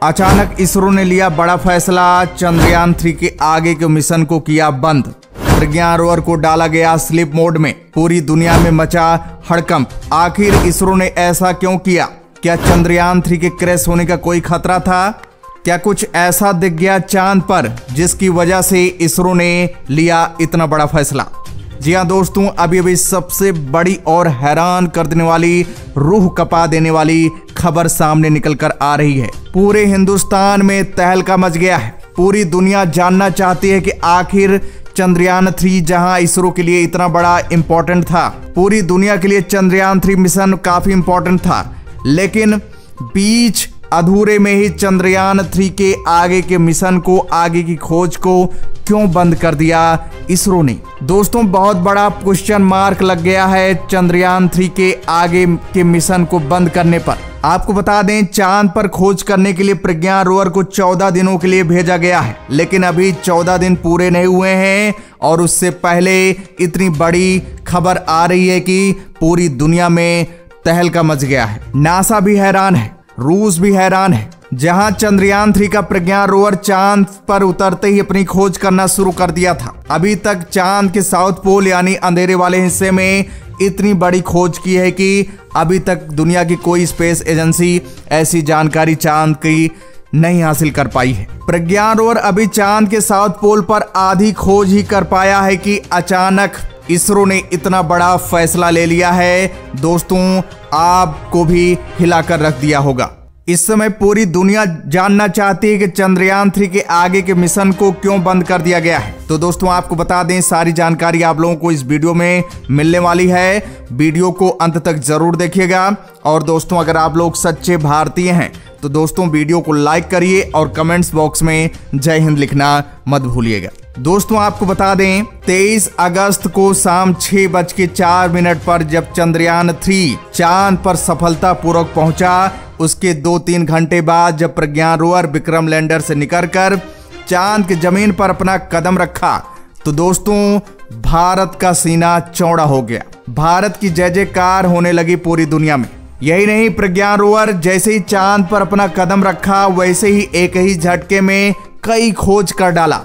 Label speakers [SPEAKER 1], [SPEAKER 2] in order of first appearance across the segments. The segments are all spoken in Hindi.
[SPEAKER 1] अचानक इसरो ने लिया बड़ा फैसला, चंद्रयान 3 के आगे के मिशन को किया बंद। प्रज्ञान रोवर को डाला गया स्लीप मोड में। पूरी दुनिया में मचा हड़कंप। आखिर इसरो ने ऐसा क्यों किया? क्या चंद्रयान 3 के क्रैश होने का कोई खतरा था? क्या कुछ ऐसा दिख गया चांद पर जिसकी वजह से इसरो ने लिया इतना बड़ा फैसला? जी हाँ दोस्तों, अभी सबसे बड़ी और हैरान कर देने वाली, रूह कपा देने वाली खबर सामने निकल कर आ रही है। पूरे हिंदुस्तान में तहलका मच गया है। पूरी दुनिया जानना चाहती है कि आखिर चंद्रयान 3 जहां इसरो के लिए इतना बड़ा इंपॉर्टेंट था, पूरी दुनिया के लिए चंद्रयान 3 मिशन काफी इंपॉर्टेंट था, लेकिन बीच अधूरे में ही चंद्रयान 3 के आगे के मिशन को, आगे की खोज को क्यों बंद कर दिया इसरो ने? दोस्तों, बहुत बड़ा क्वेश्चन मार्क लग गया है चंद्रयान 3 के आगे के मिशन को बंद करने पर। आपको बता दें, चांद पर खोज करने के लिए प्रज्ञान रोवर को 14 दिनों के लिए भेजा गया है, लेकिन अभी 14 दिन पूरे नहीं हुए हैं और उससे पहले इतनी बड़ी खबर आ रही है कि पूरी दुनिया में तहलका मच गया है। नासा भी हैरान है, रूस भी हैरान है। जहां चंद्रयान 3 का प्रज्ञान रोवर चांद पर उतरते ही अपनी खोज करना शुरू कर दिया था, अभी तक चांद के साउथ पोल यानी अंधेरे वाले हिस्से में इतनी बड़ी खोज की है कि अभी तक दुनिया की कोई स्पेस एजेंसी ऐसी जानकारी चांद की नहीं हासिल कर पाई है। प्रज्ञान रोवर अभी चांद के साउथ पोल पर आधी खोज ही कर पाया है कि अचानक इसरो ने इतना बड़ा फैसला ले लिया है। दोस्तों, आपको भी हिलाकर रख दिया होगा। इस समय पूरी दुनिया जानना चाहती है कि चंद्रयान 3 के आगे के मिशन को क्यों बंद कर दिया गया है। तो दोस्तों, आपको बता दें, सारी जानकारी आप लोगों को इस वीडियो में मिलने वाली है। वीडियो को अंत तक जरूर देखिएगा। और दोस्तों, अगर आप लोग सच्चे भारतीय हैं तो दोस्तों वीडियो को लाइक करिए और कमेंट्स बॉक्स में जय हिंद लिखना मत भूलिएगा। दोस्तों, आपको बता दें, 23 अगस्त को शाम 6:04 पर जब चंद्रयान 3 चांद पर सफलतापूर्वक पहुंचा, उसके 2-3 घंटे बाद जब प्रज्ञान रोवर विक्रम लैंडर से निकलकर चांद की जमीन पर अपना कदम रखा, तो दोस्तों भारत का सीना चौड़ा हो गया। भारत की जय जयकार होने लगी पूरी दुनिया में। यही नहीं, प्रज्ञान रोवर जैसे ही चांद पर अपना कदम रखा, वैसे ही एक ही झटके में कई खोज कर डाला।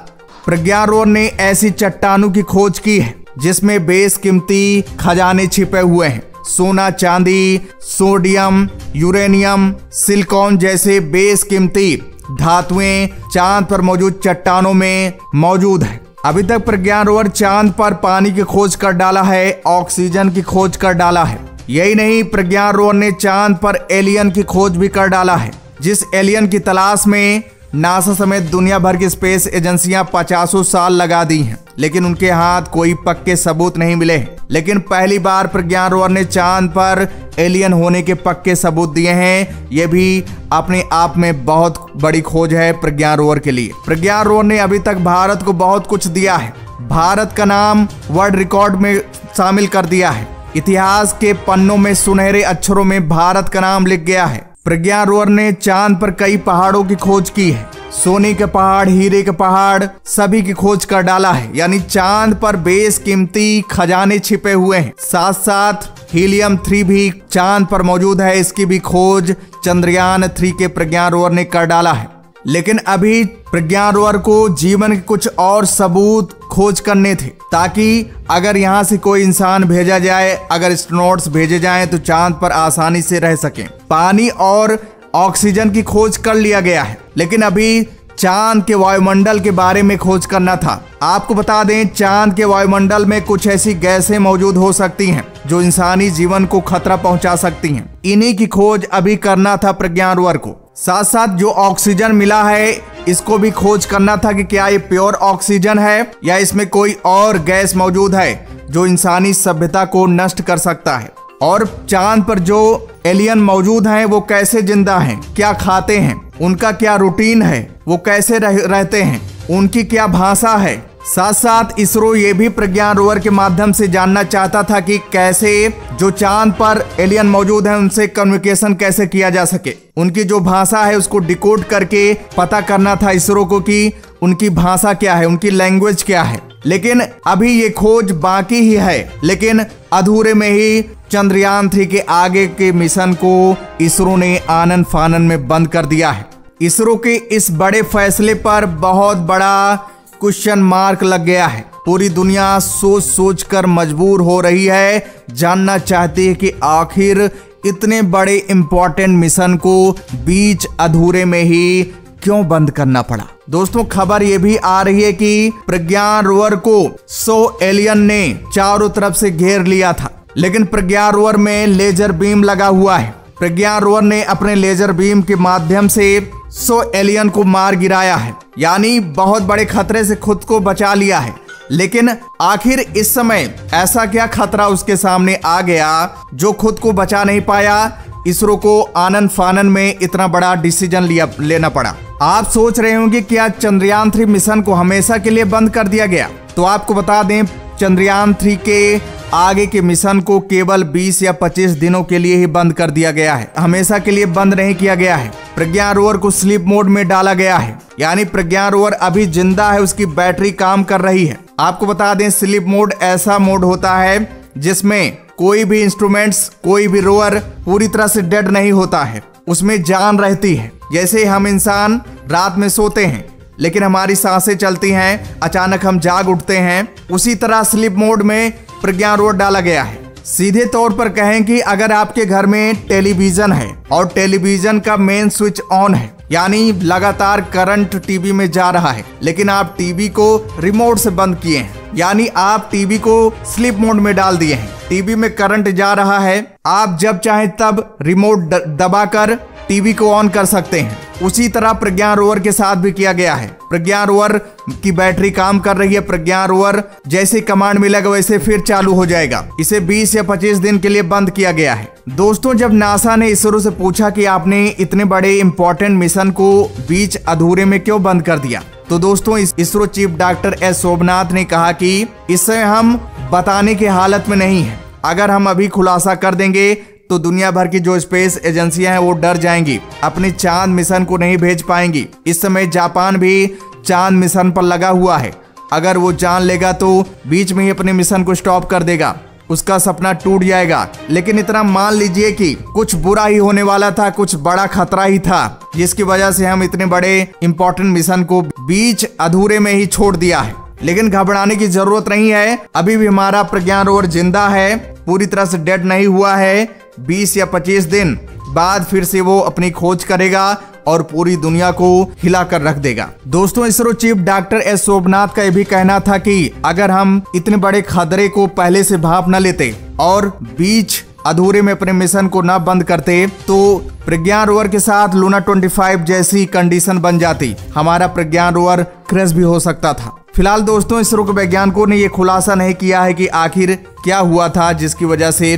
[SPEAKER 1] प्रज्ञान रोवर ने ऐसी चट्टानों की खोज की है जिसमें बेशकीमती खजाने छिपे हुए हैं। सोना, चांदी, सोडियम, यूरेनियम, सिलिकॉन जैसे बेशकीमती धातुएं चांद पर मौजूद चट्टानों में मौजूद है। अभी तक प्रज्ञान रोवर चांद पर पानी की खोज कर डाला है, ऑक्सीजन की खोज कर डाला है। यही नहीं, प्रज्ञान रोवर ने चांद पर एलियन की खोज भी कर डाला है, जिस एलियन की तलाश में नासा समेत दुनिया भर की स्पेस एजेंसियां 50 साल लगा दी हैं, लेकिन उनके हाथ कोई पक्के सबूत नहीं मिले हैं। लेकिन पहली बार प्रज्ञान रोवर ने चांद पर एलियन होने के पक्के सबूत दिए हैं। यह भी अपने आप में बहुत बड़ी खोज है प्रज्ञान रोवर के लिए। प्रज्ञान रोवर ने अभी तक भारत को बहुत कुछ दिया है। भारत का नाम वर्ल्ड रिकॉर्ड में शामिल कर दिया है। इतिहास के पन्नों में सुनहरे अक्षरों में भारत का नाम लिख गया है। प्रज्ञान रोवर ने चांद पर कई पहाड़ों की खोज की है। सोने के पहाड़, हीरे के पहाड़, सभी की खोज कर डाला है। यानी चांद पर बेशकीमती खजाने छिपे हुए हैं। साथ साथ हीलियम 3 भी चांद पर मौजूद है। इसकी भी खोज चंद्रयान 3 के प्रज्ञान रोवर ने कर डाला है। लेकिन अभी प्रज्ञान रोवर को जीवन के कुछ और सबूत खोज करने थे, ताकि अगर यहाँ से कोई इंसान भेजा जाए, अगर एस्ट्रोनॉट्स भेजे जाएं, तो चांद पर आसानी से रह सकें। पानी और ऑक्सीजन की खोज कर लिया गया है, लेकिन अभी चांद के वायुमंडल के बारे में खोज करना था। आपको बता दें, चांद के वायुमंडल में कुछ ऐसी गैसें मौजूद हो सकती हैं जो इंसानी जीवन को खतरा पहुंचा सकती हैं। इन्हीं की खोज अभी करना था प्रज्ञान रोवर को। साथ साथ जो ऑक्सीजन मिला है, इसको भी खोज करना था कि क्या ये प्योर ऑक्सीजन है या इसमें कोई और गैस मौजूद है जो इंसानी सभ्यता को नष्ट कर सकता है। और चांद पर जो एलियन मौजूद हैं वो कैसे जिंदा हैं, क्या खाते हैं, उनका क्या रूटीन है, वो कैसे रहते हैं, उनकी क्या भाषा है। साथ साथ इसरो ये भी प्रज्ञान रोवर के माध्यम से जानना चाहता था कि कैसे जो चांद पर एलियन मौजूद हैं उनसे कम्युनिकेशन कैसे किया जा सके। उनकी जो भाषा है उसको डिकोड करके पता करना था इसरो को कि उनकी भाषा क्या है, उनकी लैंग्वेज क्या है। लेकिन अभी ये खोज बाकी ही है, लेकिन अधूरे में ही चंद्रयान 3 के आगे के मिशन को इसरो ने आनन फानन में बंद कर दिया है। इसरो के इस बड़े फैसले पर बहुत बड़ा क्वेश्चन मार्क लग गया है। पूरी दुनिया सोच सोच कर मजबूर हो रही है, जानना चाहती है कि आखिर इतने बड़े इंपॉर्टेंट मिशन को बीच अधूरे में ही क्यों बंद करना पड़ा। दोस्तों, खबर यह भी आ रही है कि प्रज्ञान रोवर को 100 एलियन ने चारों तरफ से घेर लिया था, लेकिन प्रज्ञान रोवर में लेजर बीम लगा हुआ है। प्रज्ञान रोवर ने अपने लेजर बीम के माध्यम से 100 एलियन को मार गिराया है, यानी बहुत बड़े खतरे से खुद को बचा लिया है। लेकिन आखिर इस समय ऐसा क्या खतरा उसके सामने आ गया जो खुद को बचा नहीं पाया। इसरो को आनन फानन में इतना बड़ा डिसीजन लेना पड़ा। आप सोच रहे होंगे क्या चंद्रयान 3 मिशन को हमेशा के लिए बंद कर दिया गया? तो आपको बता दें, चंद्रयान 3 के आगे के मिशन को केवल 20 या 25 दिनों के लिए ही बंद कर दिया गया है, हमेशा के लिए बंद नहीं किया गया है। प्रज्ञान रोवर को स्लीप मोड में डाला गया है, यानी प्रज्ञान रोवर अभी जिंदा है, उसकी बैटरी काम कर रही है। आपको बता दें, स्लीप मोड ऐसा मोड होता है जिसमें कोई भी इंस्ट्रूमेंट्स, कोई भी रोवर पूरी तरह से डेड नहीं होता है, उसमें जान रहती है। जैसे हम इंसान रात में सोते हैं लेकिन हमारी सांसें चलती हैं, अचानक हम जाग उठते हैं, उसी तरह स्लीप मोड में प्रज्ञान रोवर डाला गया है। सीधे तौर पर कहें कि अगर आपके घर में टेलीविजन है और टेलीविजन का मेन स्विच ऑन है, यानी लगातार करंट टीवी में जा रहा है, लेकिन आप टीवी को रिमोट से बंद किए हैं, यानी आप टीवी को स्लीप मोड में डाल दिए हैं। टीवी में करंट जा रहा है, आप जब चाहे तब रिमोट दबाकर टीवी को ऑन कर सकते हैं। उसी तरह प्रज्ञान रोवर के साथ भी किया गया है। प्रज्ञान रोवर की बैटरी काम कर रही है, प्रज्ञान रोवर जैसे कमांड मिलेगा वैसे फिर चालू हो जाएगा। इसे 20 या 25 दिन के लिए बंद किया गया है। दोस्तों, जब नासा ने इसरो से पूछा कि आपने इतने बड़े इंपॉर्टेंट मिशन को बीच अधूरे में क्यों बंद कर दिया, तो दोस्तों ISRO chief doctor S Somnath ने कहा कि इससे हम बताने की हालत में नहीं है। अगर हम अभी खुलासा कर देंगे तो दुनिया भर की जो स्पेस एजेंसियां हैं वो डर जाएंगी, अपने चांद मिशन को नहीं भेज पाएंगी। इस समय जापान भी चांद मिशन पर लगा हुआ है, अगर वो जान लेगा तो बीच में ही अपने मिशन को स्टॉप कर देगा, उसका सपना टूट जाएगा। लेकिन इतना मान लीजिए कि कुछ बुरा ही होने वाला था, कुछ बड़ा खतरा ही था, जिसकी वजह से हम इतने बड़े इंपॉर्टेंट मिशन को बीच अधूरे में ही छोड़ दिया है। लेकिन घबराने की जरूरत नहीं है, अभी भी हमारा प्रज्ञान रोवर जिंदा है, पूरी तरह से डेड नहीं हुआ है। 20 या 25 दिन बाद फिर से वो अपनी खोज करेगा और पूरी दुनिया को हिला कर रख देगा। दोस्तों, ISRO chief doctor S Somnath का यह भी कहना था कि अगर हम इतने बड़े खतरे को पहले से भांप न लेते और बीच अधूरे में अपने मिशन को न बंद करते तो प्रज्ञान रोवर के साथ लूना 25 जैसी कंडीशन बन जाती, हमारा प्रज्ञान रोवर क्रैश भी हो सकता था। फिलहाल दोस्तों, इसरो के वैज्ञानिकों ने यह खुलासा नहीं किया है कि आखिर क्या हुआ था जिसकी वजह से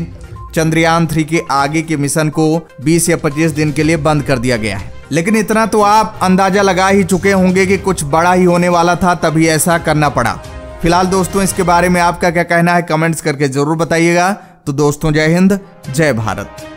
[SPEAKER 1] चंद्रयान 3 के आगे के मिशन को 20 या 25 दिन के लिए बंद कर दिया गया है। लेकिन इतना तो आप अंदाजा लगा ही चुके होंगे कि कुछ बड़ा ही होने वाला था, तभी ऐसा करना पड़ा। फिलहाल दोस्तों, इसके बारे में आपका क्या कहना है कमेंट्स करके जरूर बताइएगा। तो दोस्तों, जय हिंद, जय भारत।